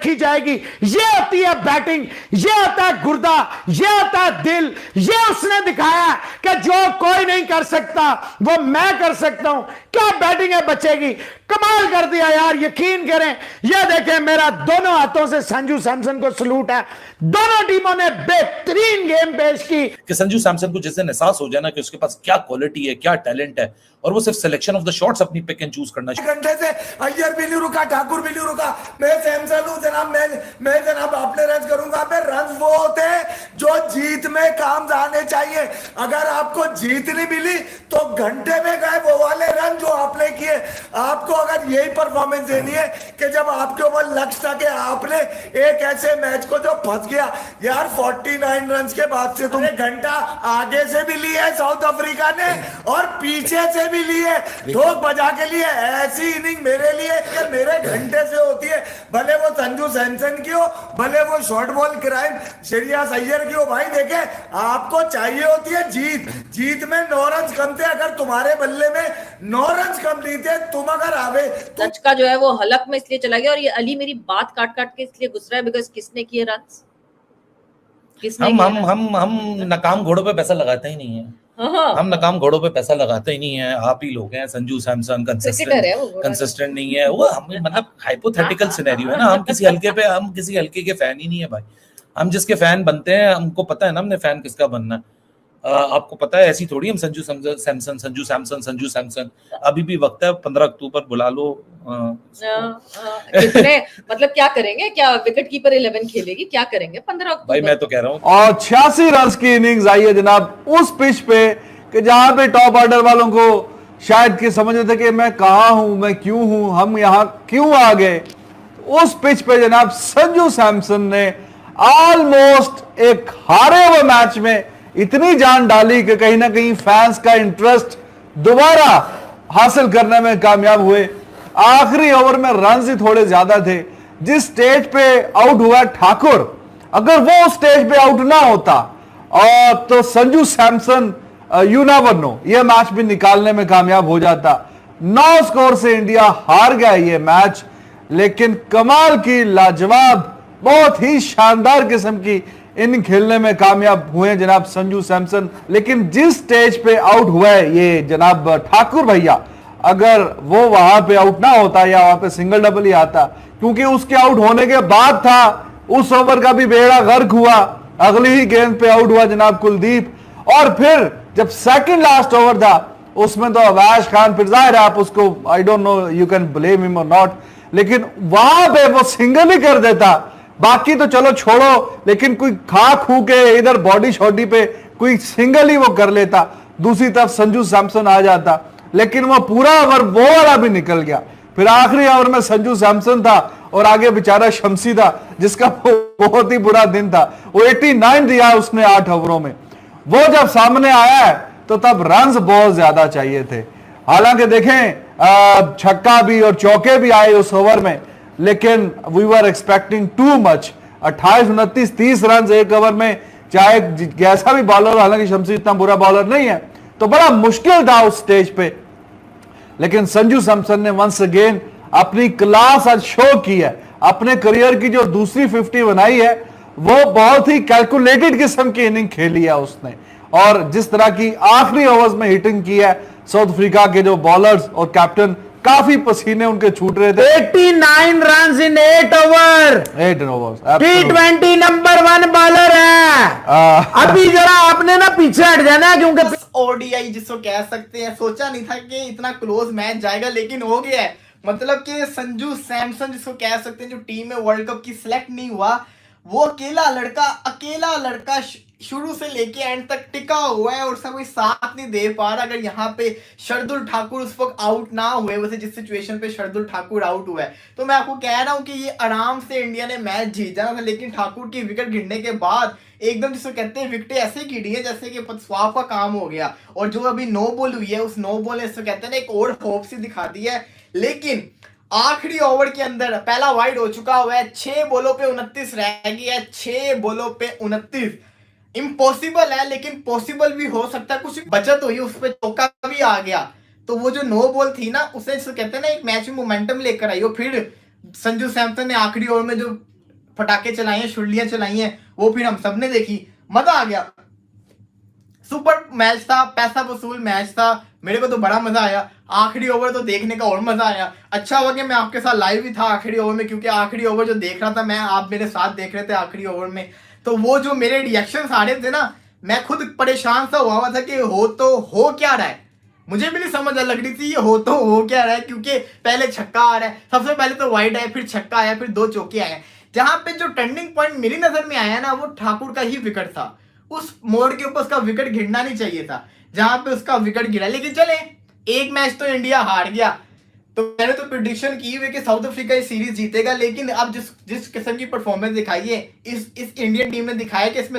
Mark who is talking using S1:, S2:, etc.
S1: रखी जाएगी। ये होती है बैटिंग, ये होता है गुर्दा, ये होता है दिल। ये उसने दिखाया कि जो कोई नहीं कर सकता वो मैं कर सकता हूं। क्या बैटिंग है बच्चे की, कमाल कर दिया यार, यकीन करें। ये देखें, मेरा दोनों हाथों से संजू सैमसन को सलूट है। दोनों टीमों ने बेहतरीन गेम पेश की।
S2: कि संजू सैमसन को जिस दिन एहसास हो जाए ना कि उसके पास क्या क्वालिटी है, क्या टैलेंट है, और वो सिर्फ सिलेक्शन ऑफ द शॉट्स अपनी पिक एंड चूज करना चाहिए।
S3: घंटे से अय्यर भी नहीं रुका, ठाकुर भी नहीं रुका। मैं सैमसन हूं जनाब, मैं जनाब अपने रन करूंगा। मैं रन वो होते हैं जो जीत में काम आने चाहिए। अगर आपको जीत नहीं मिली तो घंटे में गए वो वाले रन जो आपने किए। आपको अगर यही परफॉर्मेंस देनी है कि जब आपके ऊपर लक्ष्य था कि आपने एक ऐसे मैच को जो फंस गया यार 49 रन के बाद से तुमने घंटा आगे से भी ली है साउथ अफ्रीका ने और पीछे से भी ली है, ठोक बजा के लिए। ऐसी इनिंग मेरे लिए कि मेरे घंटे से होती है, भले वो संजू सैमसन की हो, भले वो short ball crime Shreyas Iyer की हो। भाई देखे, आपको चाहिए होती है जीत। जीत में 9 रन कम थे, अगर तुम्हारे बल्ले में 9 रन कम नहीं थे, तुम अगर आवे
S4: लचका जो है वो हलक में इसलिए चला गया। और ये अली मेरी बात काट काट के इसलिए गुस्सा है बिकॉज किसने किए रन,
S2: हम नकाम घोड़ों पे पैसा लगाते ही नहीं है। हम नकाम घोड़ों पे पैसा लगाते ही नहीं है। आप ही लोग हैं। संजू सैमसन कंसिस्टेंट नहीं है वो। हम मतलब हाइपोथेटिकल सिनेरियो है ना। हम किसी हल्के के फैन ही नहीं है भाई। हम जिसके फैन बनते हैं हमको पता है ना हमने फैन किसका बनना है। आपको पता है ऐसी थोड़ी हम संजू सैमसन अभी भी वक्त है। 15 अक्टूबर बुला लो।
S4: कितने मतलब क्या करेंगे, क्या विकेट कीपर 11 खेलेगी, क्या करेंगे 15 अक्टूबर?
S2: भाई मैं तो कह रहा हूँ।
S5: और 86 रन की इनिंग्स आई है जनाब उस पिच पे कि जहां पे टॉप ऑर्डर वालों को शायद कि समझ रहे थे कि मैं कहां हूं, मैं क्यों हूं, हम यहां क्यों आ गए। उस पिच पे जनाब संजू सैमसन ने ऑलमोस्ट एक हारे हुए मैच में इतनी जान डाली कि कहीं ना कहीं फैंस का इंटरेस्ट दोबारा हासिल करने में कामयाब हुए। आखिरी ओवर में रन ही थोड़े ज्यादा थे। जिस स्टेज पे आउट हुआ ठाकुर, अगर वो स्टेज पे आउट ना होता और तो Sanju Samson you never know ये मैच भी निकालने में कामयाब हो जाता। 9 स्कोर से इंडिया हार गया ये मैच, लेकिन कमाल की लाजवाब बहुत ही शानदार किस्म की इनिंग खेलने में कामयाब हुए जनाब संजू सैमसन। लेकिन जिस स्टेज पे आउट हुआ है ये जनाब ठाकुर भैया, अगर वो वहां पे आउट ना होता या वहां पे सिंगल डबल ही आता, क्योंकि उसके आउट होने के बाद था उस ओवर का भी बेड़ा गर्क हुआ। अगली ही गेंद पे आउट हुआ जनाब कुलदीप। और फिर जब सेकंड लास्ट ओवर था उसमें तो अवैश खान, फिर जाहिर है आप उसको I don't know you can blame him और नॉट, लेकिन वहां पे वो सिंगल ही कर देता। बाकी तो चलो छोड़ो, लेकिन कोई खा खू के इधर बॉडी शॉडी पे कोई सिंगल ही वो कर लेता, दूसरी तरफ संजू सैमसन आ जाता। लेकिन वो पूरा ओवर वो वाला भी निकल गया। फिर आखिरी ओवर में संजू सैमसन था और आगे बेचारा शमसी था जिसका बहुत ही बुरा दिन था। वो 89 दिया उसने 8 ओवरों में। वो जब सामने आया है तो तब रन्स बहुत ज्यादा चाहिए थे। हालांकि देखें छक्का भी और चौके भी आए उस ओवर में, लेकिन we were expecting too much. 28, 29, 30 run एक ओवर में, चाहे कैसा भी बॉलर, हालांकि शमसी इतना बुरा बॉलर नहीं है, तो बड़ा मुश्किल था उस स्टेज पे। लेकिन संजू सैमसन ने वंस अगेन अपनी क्लास आज शो की है। अपने करियर की जो दूसरी 50 बनाई है वो बहुत ही कैलकुलेटेड किस्म की इनिंग खेली है उसने। और जिस तरह की आखिरी ओवर्स में हिटिंग की है, साउथ अफ्रीका के जो बॉलर्स और कैप्टन काफी पसीने उनके छूट रहे थे।
S1: 89 run in 8 over. T20 number 1 bowler है। अभी जरा आपने ना पीछे हट जाना क्योंकि
S6: ओडीआई जिसको कह सकते हैं, सोचा नहीं था कि इतना क्लोज मैच जाएगा, लेकिन हो गया है। मतलब कि संजू सैमसन जिसको कह सकते हैं जो टीम में वर्ल्ड कप की सिलेक्ट नहीं हुआ, वो अकेला लड़का शुरू से लेके एंड तक टिका हुआ है और उसका कोई साथ नहीं दे पा रहा। अगर यहाँ पे शार्दुल ठाकुर उस वक्त आउट ना हुए, वैसे जिस सिचुएशन पे शार्दुल ठाकुर आउट हुआ है, तो मैं आपको कह रहा हूँ कि ये आराम से इंडिया ने मैच जीत जाना था। लेकिन ठाकुर की विकेट गिरने के बाद एकदम जिसको कहते हैं विकेटें ऐसे गिरी है जैसे कि स्वाप का काम हो गया। और जो अभी नो बॉल हुई है, उस नो बॉल ने इसको कहते हैं ना एक और होप सी दिखा दी है। लेकिन आखिरी ओवर के अंदर पहला वाइड हो चुका हुआ है, 6 बॉलों पे 29 रह गई है। 6 बॉलों पे 29 इम्पॉसिबल है, लेकिन पॉसिबल भी हो सकता है। कुछ बचत हुई, उस पर चौका भी आ गया। तो वो जो नो बॉल थी ना, उसे कहते हैं ना एक मैच में मोमेंटम लेकर आई हो। फिर संजू सैमसन ने आखिरी ओवर में जो फटाके चलाई हैं, शुरलियां चलाई हैं, वो फिर हम सबने देखी, मजा आ गया। सुपर मैच था, पैसा वसूल मैच था, मेरे को तो बड़ा मजा आया। आखिरी ओवर तो देखने का और मजा आया। अच्छा हुआ कि मैं आपके साथ लाइव ही था आखिरी ओवर में, क्योंकि आखिरी ओवर जो देख रहा था मैं, आप मेरे साथ देख रहे थे आखिरी ओवर में, तो वो जो मेरे रिएक्शंस आ रहे थे ना, मैं खुद परेशान सा हुआ था कि हो क्या रहा है। मुझे भी नहीं समझ लग रही थी ये हो क्या रहा है, क्योंकि पहले छक्का आ रहा है, सबसे पहले तो वाइड आया, फिर छक्का आया, फिर 2 चौके आए। जहां पे जो टर्निंग पॉइंट मेरी नजर में आया ना, वो ठाकुर का ही विकेट था। उस मोड़ के ऊपर उसका विकेट गिरना नहीं चाहिए था, जहां पे उसका विकेट गिरा। लेकिन चले, एक मैच तो इंडिया हार गया, तो मैंने तो प्रेडिक्शन की हुई कि साउथ अफ्रीका ये सीरीज जीतेगा। लेकिन अब जिस किस्म की परफॉर्मेंस दिखाई है इस इंडियन टीम ने दिखाया कि इसमें